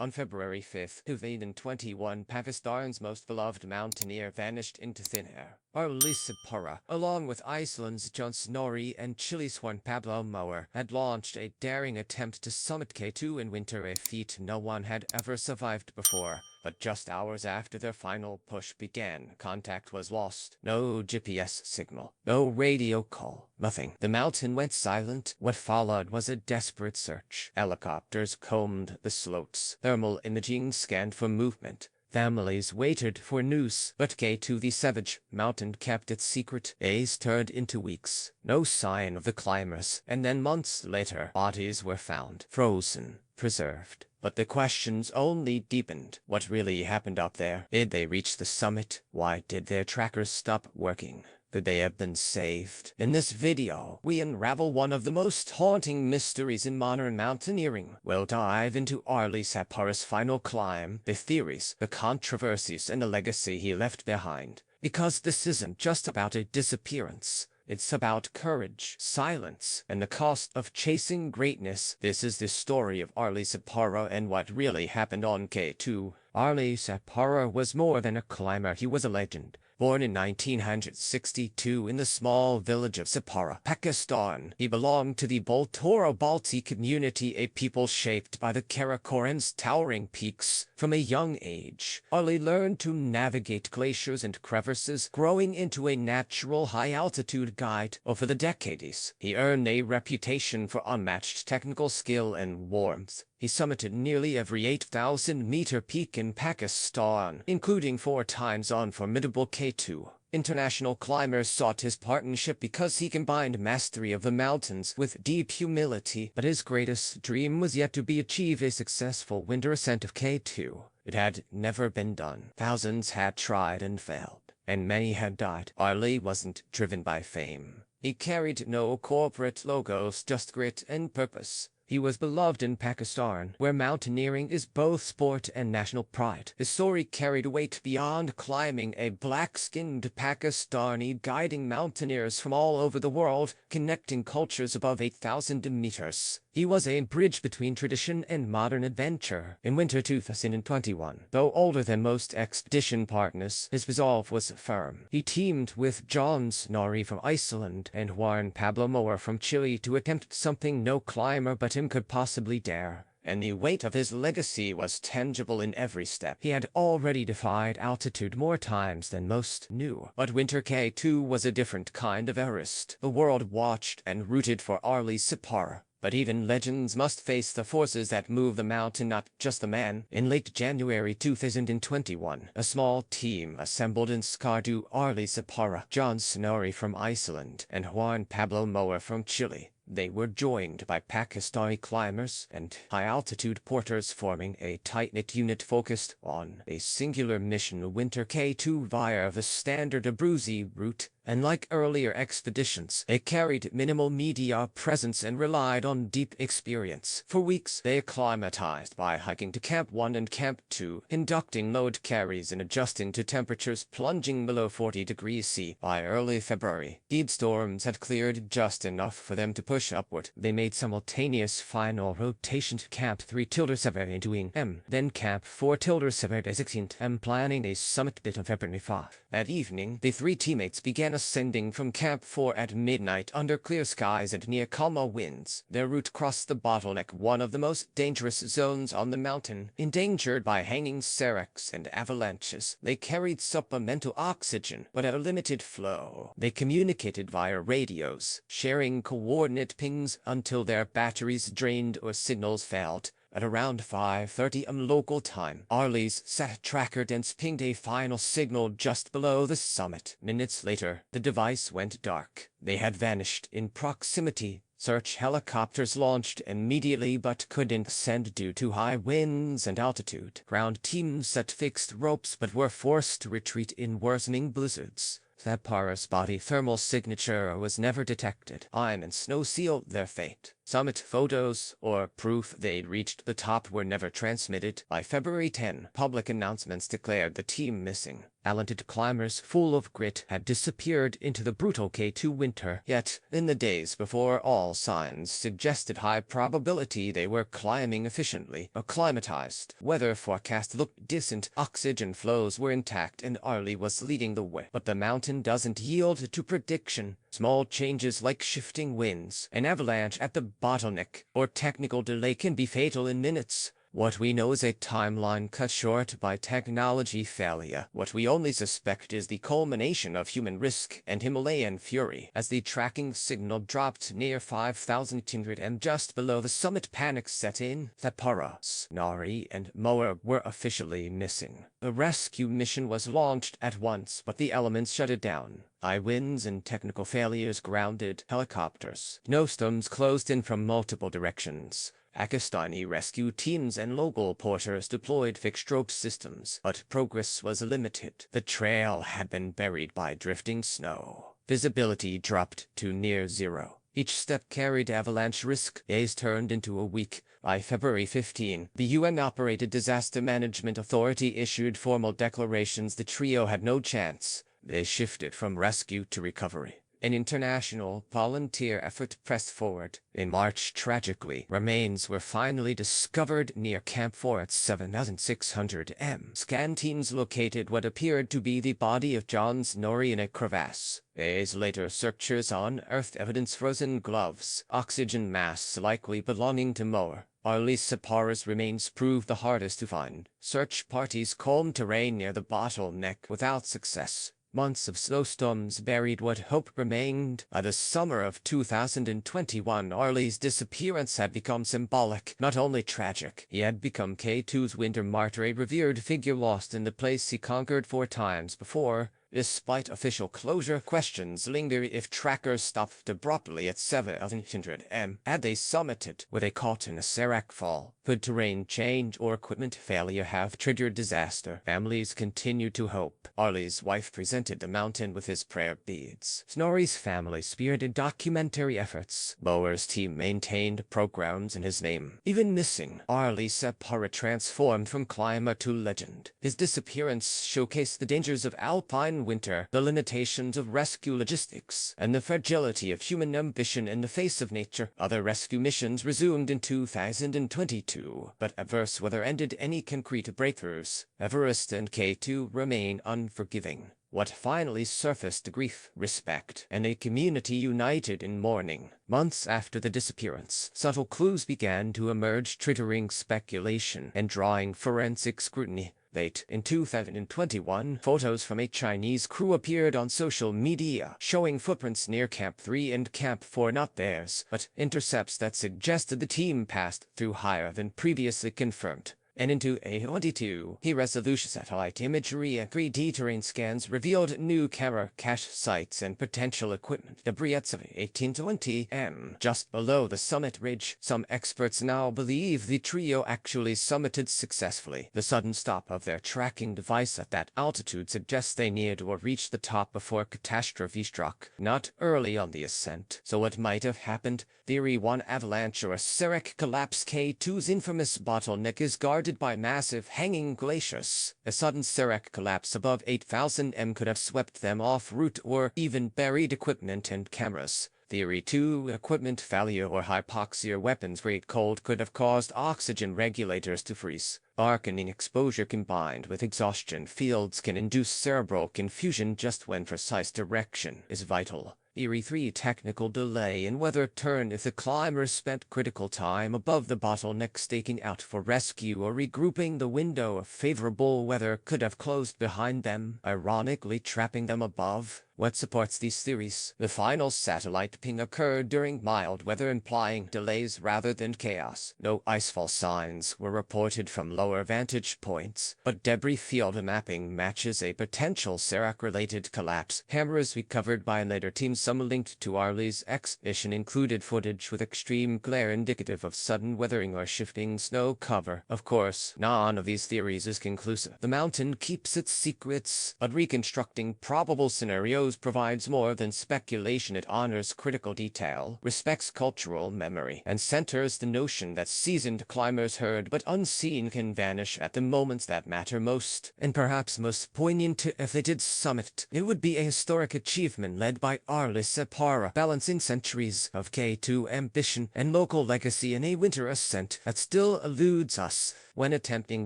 On February 5, 2021, Pakistan's most beloved mountaineer vanished into thin air. Sadpara, along with Iceland's John Snorri and Chile's Juan Pablo Mower, had launched a daring attempt to summit K2 in winter, a feat no one had ever survived before. But just hours after their final push began, contact was lost. No GPS signal, no radio call, nothing. The mountain went silent. What followed was a desperate search. Helicopters combed the slopes. Thermal imaging scanned for movement. Families waited for news, but K2, the savage mountain, kept its secret. Days turned into weeks. No sign of the climbers, and then months later, bodies were found, frozen, preserved. But the questions only deepened. What really happened up there? Did they reach the summit? Why did their trackers stop working? Could they have been saved? In this video, we unravel one of the most haunting mysteries in modern mountaineering. We'll dive into Sadpara's final climb, the theories, the controversies, and the legacy he left behind. Because this isn't just about a disappearance. It's about courage, silence, and the cost of chasing greatness. This is the story of Sadpara and what really happened on K2. Sadpara was more than a climber, he was a legend. Born in 1962 in the small village of Sadpara, Pakistan, he belonged to the Baltoro Balti community, a people shaped by the Karakoram's towering peaks. From a young age, learned to navigate glaciers and crevices, growing into a natural high-altitude guide. Over the decades, he earned a reputation for unmatched technical skill and warmth. He summited nearly every 8,000-meter peak in Pakistan, including 4 times on formidable K2. International climbers sought his partnership because he combined mastery of the mountains with deep humility. But his greatest dream was yet to be achieved: a successful winter ascent of K2. It had never been done. Thousands had tried and failed, and many had died. Wasn't driven by fame. He carried no corporate logos, just grit and purpose. He was beloved in Pakistan, where mountaineering is both sport and national pride. His story carried weight beyond climbing. A black-skinned Pakistani guiding mountaineers from all over the world, connecting cultures above 8,000 meters. He was a bridge between tradition and modern adventure. In winter 2021, though older than most expedition partners, his resolve was firm. He teamed with John Snorri from Iceland and Juan Pablo Mower from Chile to attempt something no climber but him could possibly dare. And the weight of his legacy was tangible in every step. He had already defied altitude more times than most knew. But winter K2 was a different kind of Everest. The world watched and rooted for Sadpara. But even legends must face the forces that move the mountain, not just the man. In late January 2021, a small team assembled in Skardu, Sadpara, John Snorri from Iceland and Juan Pablo Mower from Chile. They were joined by Pakistani climbers and high-altitude porters, forming a tight-knit unit focused on a singular mission: winter K2 via the standard Abruzzi route. And like earlier expeditions, they carried minimal media presence and relied on deep experience. For weeks, they acclimatized by hiking to Camp 1 and Camp 2, conducting load carries and adjusting to temperatures plunging below 40 degrees C. By early February, deep storms had cleared just enough for them to push upward. They made simultaneous final rotation to Camp 3 ~7 doing M, then Camp 4 ~7 16 M, planning a summit bit on February 5. That evening, the 3 teammates began ascending from Camp 4 at midnight under clear skies and near calmer winds. Their route crossed the bottleneck, one of the most dangerous zones on the mountain. Endangered by hanging seracs and avalanches, they carried supplemental oxygen, but at a limited flow. They communicated via radios, sharing coordinate pings until their batteries drained or signals failed. At around 5:30 am local time, Arley's sat tracker dense pinged a final signal just below the summit. Minutes later, the device went dark. They had vanished in proximity. Search helicopters launched immediately but couldn't ascend due to high winds and altitude. Ground teams set fixed ropes but were forced to retreat in worsening blizzards. Sadpara's body thermal signature was never detected. Ice and snow sealed their fate. Summit photos, or proof they'd reached the top, were never transmitted. By February 10, public announcements declared the team missing. Talented climbers full of grit had disappeared into the brutal K2 winter, yet, in the days before all signs suggested high probability they were climbing efficiently, acclimatized. Weather forecast looked decent, oxygen flows were intact, and Arlie was leading the way. But the mountain doesn't yield to prediction. Small changes like shifting winds, an avalanche at the bottleneck, or technical delay can be fatal in minutes. What we know is a timeline cut short by technology failure. What we only suspect is the culmination of human risk and Himalayan fury. As the tracking signal dropped near 5,200 m just below the summit, panic set in. Sadpara, Nari, and Moa were officially missing. The rescue mission was launched at once, but the elements shut it down. High winds and technical failures grounded helicopters. Snowstorms closed in from multiple directions. Pakistani rescue teams and local porters deployed fixed rope systems, but progress was limited. The trail had been buried by drifting snow. Visibility dropped to near zero. Each step carried avalanche risk. Days turned into a week. By February 15, the UN-operated Disaster Management Authority issued formal declarations the trio had no chance. They shifted from rescue to recovery. An international volunteer effort pressed forward. In March, tragically, remains were finally discovered near Camp 4 at 7,600 m. Scan teams located what appeared to be the body of John Snorri in a crevasse. Days later, searchers unearthed evidence: frozen gloves, oxygen masks likely belonging to Moa. Arlie Sadpara's remains proved the hardest to find. Search parties combed terrain near the bottleneck without success. Months of snowstorms buried what hope remained. By the summer of 2021, Arlie's disappearance had become symbolic, not only tragic. He had become K2's winter martyr, a revered figure lost in the place he conquered 4 times before. Despite official closure, questions linger if trackers stopped abruptly at 7,100 m. Had they summited? Were they caught in a serac fall? Could terrain change or equipment failure have triggered disaster? Families continued to hope. Arlie's wife presented the mountain with his prayer beads. Snorri's family spearheaded documentary efforts. Moa's team maintained programs in his name. Even missing, Arlie Sadpara transformed from climber to legend. His disappearance showcased the dangers of alpine winter, the limitations of rescue logistics, and the fragility of human ambition in the face of nature. Other rescue missions resumed in 2022, but adverse weather ended any concrete breakthroughs. Everest and K2 remain unforgiving. What finally surfaced: grief, respect, and a community united in mourning. Months after the disappearance, subtle clues began to emerge, triggering speculation and drawing forensic scrutiny. Late in 2021, photos from a Chinese crew appeared on social media, showing footprints near Camp 3 and Camp 4, not theirs, but intercepts that suggested the team passed through higher than previously confirmed. And in 2022, high-resolution satellite imagery and 3D terrain scans revealed new camera cache sites and potential equipment debris at 1820 m, just below the summit ridge. Some experts now believe the trio actually summited successfully. The sudden stop of their tracking device at that altitude suggests they neared or reached the top before catastrophe struck, not early on the ascent. So what might have happened? Theory 1: avalanche or serac collapse. K2's infamous bottleneck is guarded by massive hanging glaciers. A sudden serac collapse above 8,000 m could have swept them off route or even buried equipment and cameras. Theory 2: equipment failure or hypoxia. Weapons great cold could have caused oxygen regulators to freeze. Darkening exposure combined with exhaustion fields can induce cerebral confusion just when precise direction is vital. Theory 3: technical delay in weather turn. If the climbers spent critical time above the bottleneck staking out for rescue or regrouping, the window of favorable weather could have closed behind them, ironically trapping them above. What supports these theories? The final satellite ping occurred during mild weather, implying delays rather than chaos. No icefall signs were reported from lower vantage points, but debris field mapping matches a potential serac-related collapse. Cameras recovered by later teams, some linked to Arlie's expedition, included footage with extreme glare indicative of sudden weathering or shifting snow cover. Of course, none of these theories is conclusive. The mountain keeps its secrets, but reconstructing probable scenarios shows provides more than speculation. It honors critical detail, respects cultural memory, and centers the notion that seasoned climbers heard but unseen can vanish at the moments that matter most. And perhaps most poignant, if they did summit, it would be a historic achievement led by Sadpara, balancing centuries of K2 ambition and local legacy in a winter ascent that still eludes us. When attempting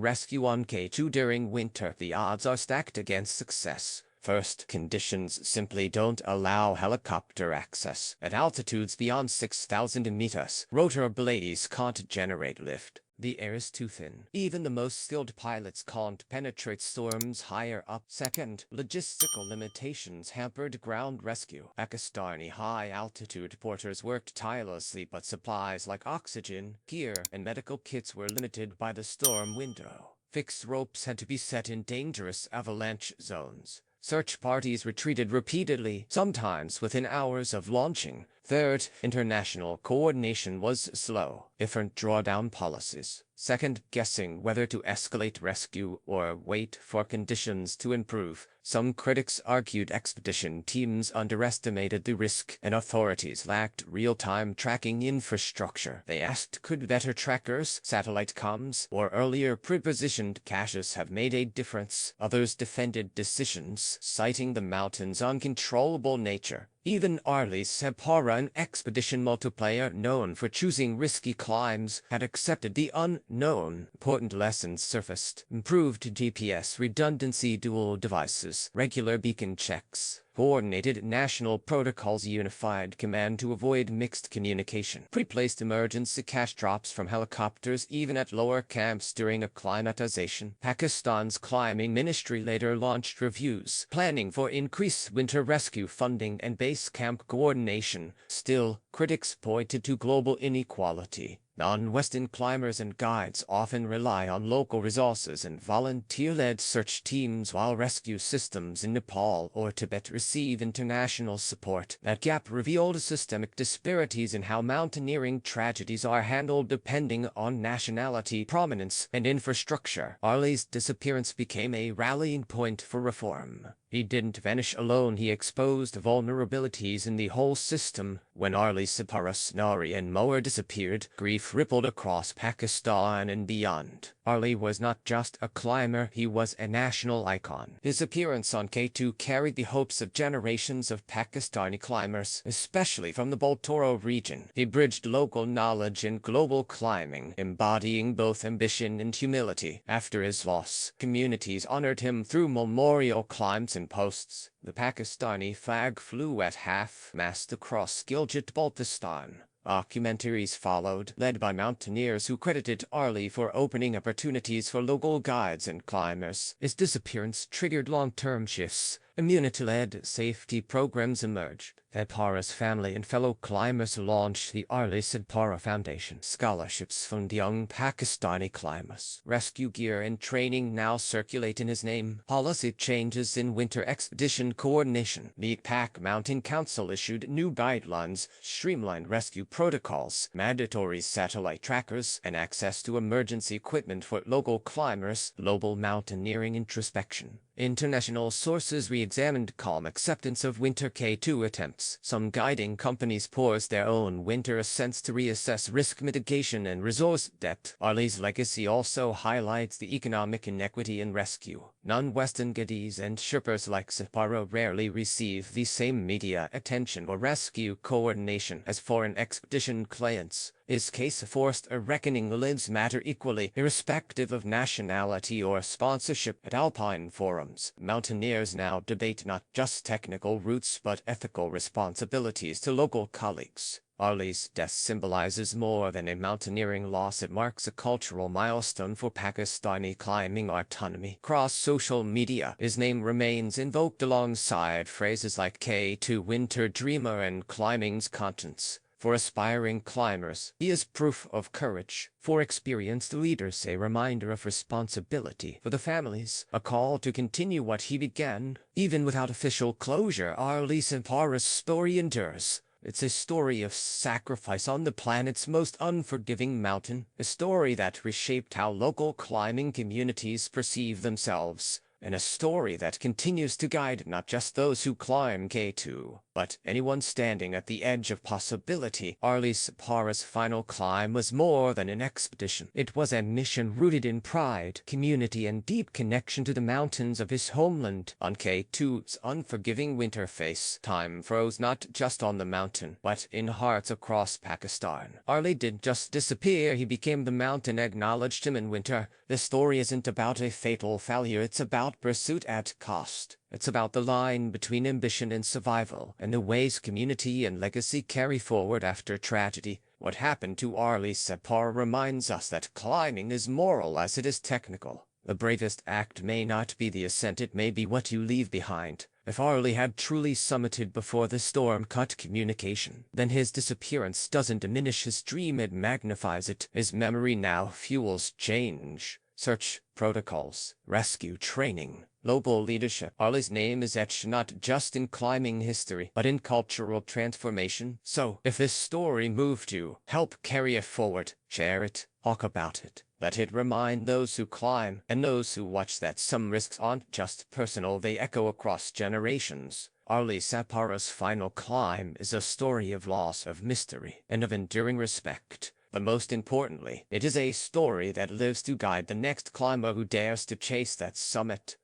rescue on K2 during winter, the odds are stacked against success. First, conditions simply don't allow helicopter access. At altitudes beyond 6,000 meters, rotor blades can't generate lift. The air is too thin. Even the most skilled pilots can't penetrate storms higher up. Second, logistical limitations hampered ground rescue. Pakistani high-altitude porters worked tirelessly, but supplies like oxygen, gear, and medical kits were limited by the storm window. Fixed ropes had to be set in dangerous avalanche zones. Search parties retreated repeatedly, sometimes within hours of launching. Third, international coordination was slow. Different drawdown policies. Second, guessing whether to escalate rescue or wait for conditions to improve. Some critics argued expedition teams underestimated the risk and authorities lacked real-time tracking infrastructure. They asked, could better trackers, satellite comms, or earlier pre-positioned caches have made a difference? Others defended decisions, citing the mountain's uncontrollable nature. Even Sadpara, an expedition multiplayer known for choosing risky climbs, had accepted the unknown. Important lessons surfaced. Improved GPS redundancy, dual devices, regular beacon checks, coordinated national protocols, unified command to avoid mixed communication, pre-placed emergency cache drops from helicopters even at lower camps during acclimatization. Pakistan's climbing ministry later launched reviews, planning for increased winter rescue funding and base camp coordination. Still, critics pointed to global inequality. Non-Western climbers and guides often rely on local resources and volunteer-led search teams, while rescue systems in Nepal or Tibet receive international support. That gap revealed systemic disparities in how mountaineering tragedies are handled depending on nationality, prominence, and infrastructure. Arley's disappearance became a rallying point for reform. He didn't vanish alone, he exposed vulnerabilities in the whole system. When Sadpara, Nari, and Mower disappeared, grief rippled across Pakistan and beyond. Arley was not just a climber, he was a national icon. His appearance on K2 carried the hopes of generations of Pakistani climbers, especially from the Baltoro region. He bridged local knowledge and global climbing, embodying both ambition and humility. After his loss, communities honored him through memorial climbs and posts. The Pakistani flag flew at half-mast across Gilgit-Baltistan. Documentaries followed, led by mountaineers who credited Arley for opening opportunities for local guides and climbers. His disappearance triggered long-term shifts. Immunity-led safety programs emerged. Sadpara's family and fellow climbers launched the Sadpara Foundation. Scholarships fund young Pakistani climbers. Rescue gear and training now circulate in his name. Policy changes in winter expedition coordination. The Pak Mountain Council issued new guidelines, streamlined rescue protocols, mandatory satellite trackers, and access to emergency equipment for local climbers. Global mountaineering introspection. International sources re-examined calm acceptance of winter K2 attempts. Some guiding companies paused their own winter ascents to reassess risk mitigation and resource depth. Arley's legacy also highlights the economic inequity in rescue. Non-Western guides and sherpas like Sadpara rarely receive the same media attention or rescue coordination as foreign expedition clients. His case forced a reckoning. Lives matter equally, irrespective of nationality or sponsorship. At Alpine forums, mountaineers now debate not just technical routes but ethical responsibilities to local colleagues. Arley's death symbolizes more than a mountaineering loss. It marks a cultural milestone for Pakistani climbing autonomy. Across social media, his name remains invoked alongside phrases like K2 Winter Dreamer and climbing's conscience. For aspiring climbers, he is proof of courage. For experienced leaders, a reminder of responsibility. For the families, a call to continue what he began. Even without official closure, Sadpara's story endures. It's a story of sacrifice on the planet's most unforgiving mountain, a story that reshaped how local climbing communities perceive themselves. and a story that continues to guide not just those who climb K2, but anyone standing at the edge of possibility. Arlie Sadpara's final climb was more than an expedition. It was a mission rooted in pride, community, and deep connection to the mountains of his homeland. On K2's unforgiving winter face, time froze not just on the mountain, but in hearts across Pakistan. Arlie didn't just disappear, he became the mountain acknowledged him in winter. This story isn't about a fatal failure, it's about pursuit at cost. It's about the line between ambition and survival, and the ways community and legacy carry forward after tragedy. What happened to Arlie Sadpara reminds us that climbing is moral as it is technical. The bravest act may not be the ascent, it may be what you leave behind. If Arlie had truly summited before the storm cut communication, then his disappearance doesn't diminish his dream, it magnifies it. His memory now fuels change, search protocols, rescue training, global leadership. Arlie's name is etched not just in climbing history, but in cultural transformation. So, if this story moved you, help carry it forward, share it, talk about it. Let it remind those who climb and those who watch that some risks aren't just personal, they echo across generations. Arlie Sadpara's final climb is a story of loss, of mystery, and of enduring respect. But most importantly, it is a story that lives to guide the next climber who dares to chase that summit.